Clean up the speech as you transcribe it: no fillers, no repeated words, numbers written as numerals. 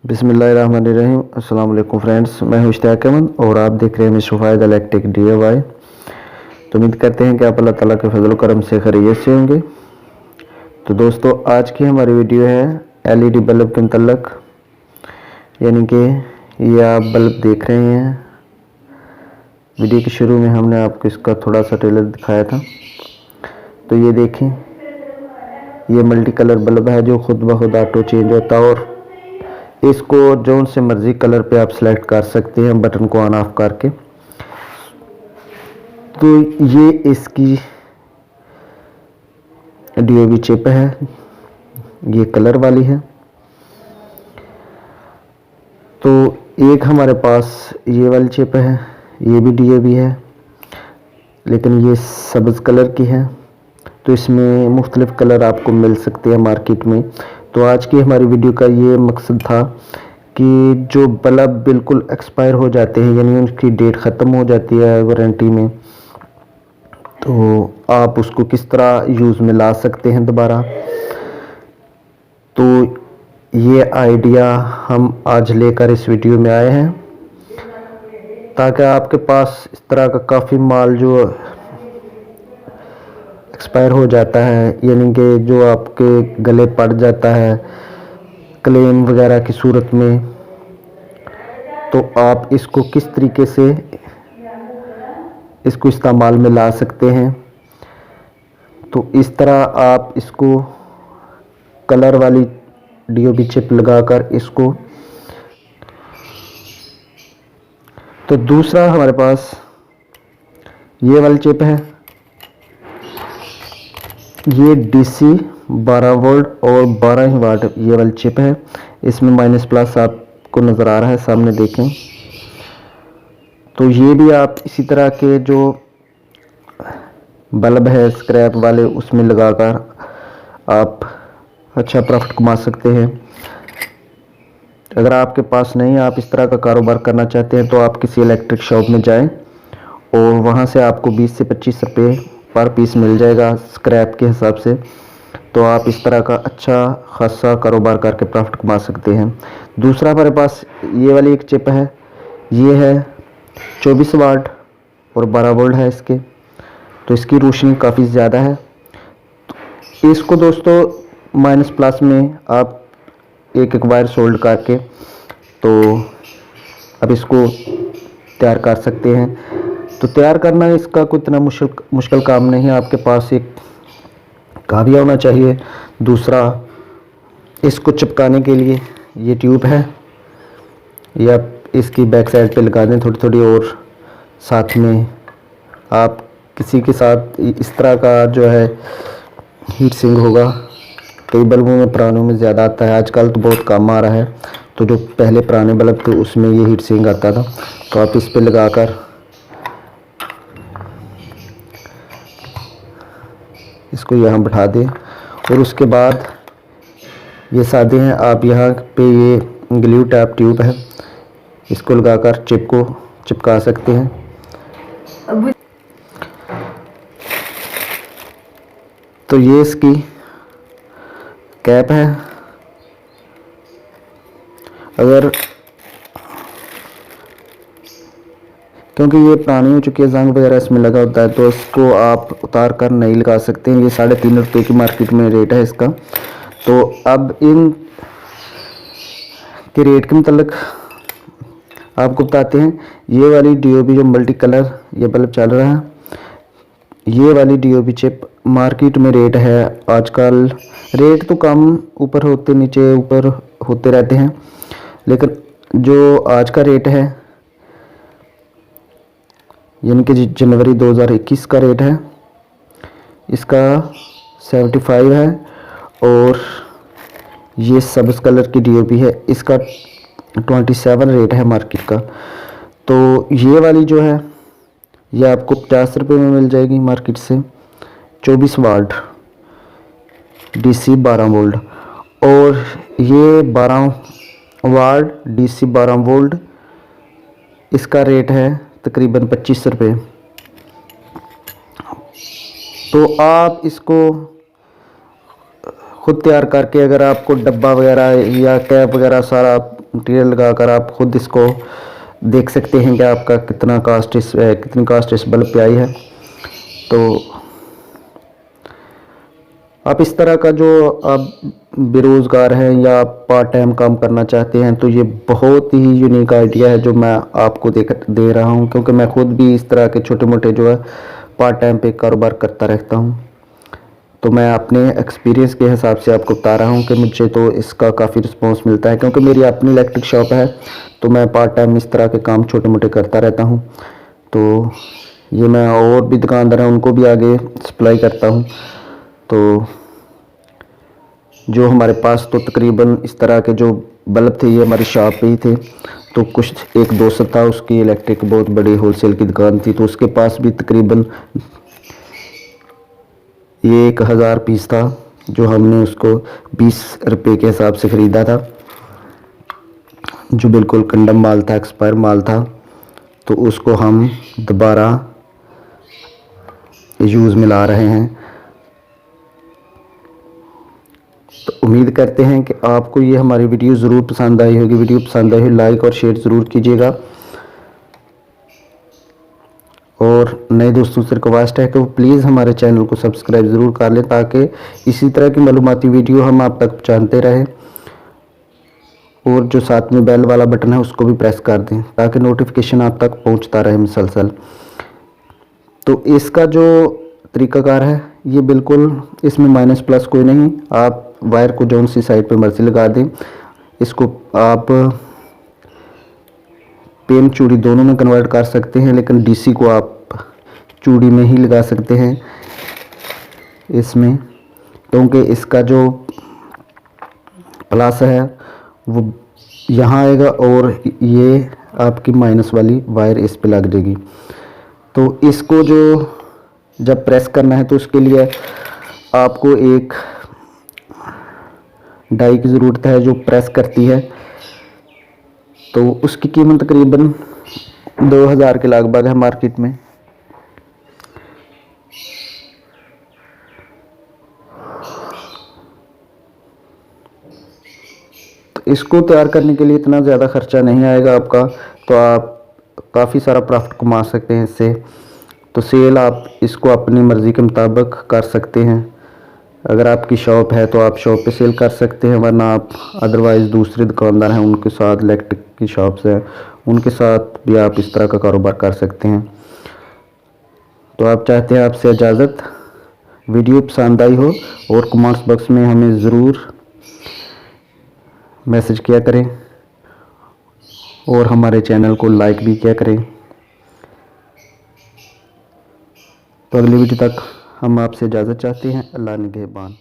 बिस्मिल्लाहिर्रहमानिर्रहीम। अस्सलाम वालेकुम फ्रेंड्स, मैं हूं इश्तियाक अहमद और आप देख रहे हैं मिस्टर फायद इलेक्ट्रिक DIY। तो उम्मीद करते हैं कि आप अल्लाह ताला के फजल करम से खैरियत से होंगे। तो दोस्तों, आज की हमारी वीडियो है LED बल्ब के मुतल्लक, यानी कि ये आप बल्ब देख रहे हैं। वीडियो के शुरू में हमने आपको इसका थोड़ा सा ट्रेलर दिखाया था। तो ये देखें, ये मल्टी कलर बल्ब है जो खुद ब खुद ऑटो चेंज होता है और इसको जोन से मर्जी कलर पे आप सेलेक्ट कर सकते हैं बटन को ऑन ऑफ करके। तो ये इसकी DOB चिप है, ये कलर वाली है। तो एक हमारे पास ये वाली चिप है, ये भी DOB है, लेकिन ये सब्ज़ कलर की है। तो इसमें मुख्तलिफ कलर आपको मिल सकते हैं मार्केट में। तो आज की हमारी वीडियो का ये मकसद था कि जो बल्ब बिल्कुल एक्सपायर हो जाते हैं, यानी उनकी डेट ख़त्म हो जाती है वारंटी में, तो आप उसको किस तरह यूज़ में ला सकते हैं दोबारा। तो ये आइडिया हम आज लेकर इस वीडियो में आए हैं, ताकि आपके पास इस तरह का काफ़ी माल जो एक्सपायर हो जाता है, यानी कि जो आपके गले पड़ जाता है क्लेम वगैरह की सूरत में, तो आप इसको किस तरीके से इसको इस्तेमाल में ला सकते हैं। तो इस तरह आप इसको कलर वाली DOB चिप लगाकर इसको। तो दूसरा हमारे पास ये वाली चिप है, ये DC 12 वोल्ट और 12 ही वाट ये वाली चिप है। इसमें माइनस प्लस आपको नज़र आ रहा है, सामने देखें। तो ये भी आप इसी तरह के जो बल्ब है स्क्रैप वाले, उसमें लगाकर आप अच्छा प्रॉफिट कमा सकते हैं। अगर आपके पास नहीं, आप इस तरह का कारोबार करना चाहते हैं, तो आप किसी इलेक्ट्रिक शॉप में जाएं और वहां से आपको 20 से 25 रुपये पर पीस मिल जाएगा स्क्रैप के हिसाब से। तो आप इस तरह का अच्छा खासा कारोबार करके प्रॉफिट कमा सकते हैं। दूसरा हमारे पास ये वाली एक चिप है, ये है 24 वाट और 12 वोल्ट है इसके। तो इसकी रोशनी काफ़ी ज़्यादा है। तो इसको दोस्तों माइनस प्लस में आप एक एक वायर सोल्ड करके तो अब इसको तैयार कर सकते हैं। तो तैयार करना इसका कोई इतना मुश्किल काम नहीं है। आपके पास एक काबिया होना चाहिए। दूसरा, इसको चिपकाने के लिए ये ट्यूब है, या इसकी बैक साइड पे लगा दें थोड़ी थोड़ी, और साथ में आप किसी के साथ इस तरह का जो है हीट सिंक होगा। कई बल्बों में पुरानों में ज़्यादा आता है, आजकल तो बहुत कम आ रहा है। तो जो पहले पुराने बल्ब थे उसमें ये हीट सिंक आता था। तो आप इस पे लगाकर इसको यहाँ बैठा दें, और उसके बाद ये सादे हैं, आप यहाँ पे ये ग्लू टैप ट्यूब है, इसको लगाकर चिप को चिपका सकते हैं। तो ये इसकी कैप है। अगर क्योंकि ये पुरानी हो चुकी है, जंग वगैरह इसमें लगा होता है, तो इसको आप उतार कर नहीं लगा सकते हैं। ये 3.5 रुपये की मार्केट में रेट है इसका। तो अब इन के रेट के मतलब आपको बताते हैं। ये वाली DOB जो मल्टी कलर ये बल्ब चल रहा है, ये वाली DOB चिप मार्केट में रेट है आजकल, रेट तो कम ऊपर होते नीचे ऊपर होते रहते हैं, लेकिन जो आज का रेट है, यानी कि जनवरी 2021 का रेट है, इसका 75 है। और ये सब्ज़ कलर की DOB है, इसका 27 रेट है मार्केट का। तो ये वाली जो है ये आपको 50 रुपये में मिल जाएगी मार्केट से। 24 वाट DC 12 वोल्ट, और ये 12 वाट DC 12 वोल्ट, इसका रेट है तकरीबन 25 रुपये। तो आप इसको खुद तैयार करके, अगर आपको डब्बा वगैरह या कैप वगैरह सारा मटेरियल लगाकर आप खुद इसको देख सकते हैं कि आपका कितनी कास्ट इस बल्ब पे आई है। तो आप इस तरह का, जो आप बेरोज़गार हैं या आप पार्ट टाइम काम करना चाहते हैं, तो ये बहुत ही यूनिक आइडिया है जो मैं आपको दे रहा हूँ, क्योंकि मैं खुद भी इस तरह के छोटे मोटे जो है पार्ट टाइम पे कारोबार करता रहता हूँ। तो मैं अपने एक्सपीरियंस के हिसाब से आपको बता रहा हूँ कि मुझे तो इसका काफ़ी रिस्पॉन्स मिलता है, क्योंकि मेरी अपनी इलेक्ट्रिक शॉप है, तो मैं पार्ट टाइम इस तरह के काम छोटे मोटे करता रहता हूँ। तो ये मैं और भी दुकानदार हैं उनको भी आगे सप्लाई करता हूँ। तो जो हमारे पास तो तकरीबन इस तरह के जो बल्ब थे ये हमारी शॉप पे ही थे। तो कुछ एक दोस्त था, उसकी इलेक्ट्रिक बहुत बड़ी होलसेल की दुकान थी, तो उसके पास भी तकरीबन ये 1000 पीस था, जो हमने उसको 20 रुपये के हिसाब से ख़रीदा था, जो बिल्कुल कंडम माल था, एक्सपायर माल था। तो उसको हम दोबारा यूज़ में ला रहे हैं। तो उम्मीद करते हैं कि आपको ये हमारी वीडियो ज़रूर पसंद आई होगी। वीडियो पसंद आई हो लाइक और शेयर ज़रूर कीजिएगा, और नए दोस्तों से रिक्वेस्ट है कि वो प्लीज़ हमारे चैनल को सब्सक्राइब ज़रूर कर लें, ताकि इसी तरह की मालूमाती वीडियो हम आप तक पहुँचाते रहें। और जो साथ में बेल वाला बटन है उसको भी प्रेस कर दें, ताकि नोटिफिकेशन आप तक पहुँचता रहे मुसलसल। तो इसका जो तरीकाकार है ये बिल्कुल, इसमें माइनस प्लस कोई नहीं। आप वायर को जौन सी साइड पे मर्जी लगा दें। इसको आप पेन चूड़ी दोनों में कन्वर्ट कर सकते हैं, लेकिन डीसी को आप चूड़ी में ही लगा सकते हैं इसमें, क्योंकि इसका जो प्लस है वो यहाँ आएगा और ये आपकी माइनस वाली वायर इस पे लग जाएगी। तो इसको जो जब प्रेस करना है तो उसके लिए आपको एक डाई की ज़रूरत है जो प्रेस करती है। तो उसकी कीमत तकरीबन 2000 के लगभग है मार्केट में। तो इसको तैयार करने के लिए इतना ज़्यादा ख़र्चा नहीं आएगा आपका, तो आप काफ़ी सारा प्रॉफिट कमा सकते हैं इससे। तो सेल आप इसको अपनी मर्ज़ी के मुताबिक कर सकते हैं। अगर आपकी शॉप है तो आप शॉप पे सेल कर सकते हैं, वरना आप अदरवाइज़ दूसरे दुकानदार हैं उनके साथ, इलेक्ट्रिक की शॉप्स हैं उनके साथ भी आप इस तरह का कारोबार कर सकते हैं। तो आप चाहते हैं आपसे इजाज़त। वीडियो पसंद आई हो और कमेंट्स बॉक्स में हमें ज़रूर मैसेज किया करें, और हमारे चैनल को लाइक भी किया करें। तो अगली वीडियो तक हम आपसे इजाज़त चाहते हैं। अल्लाह निगहबान।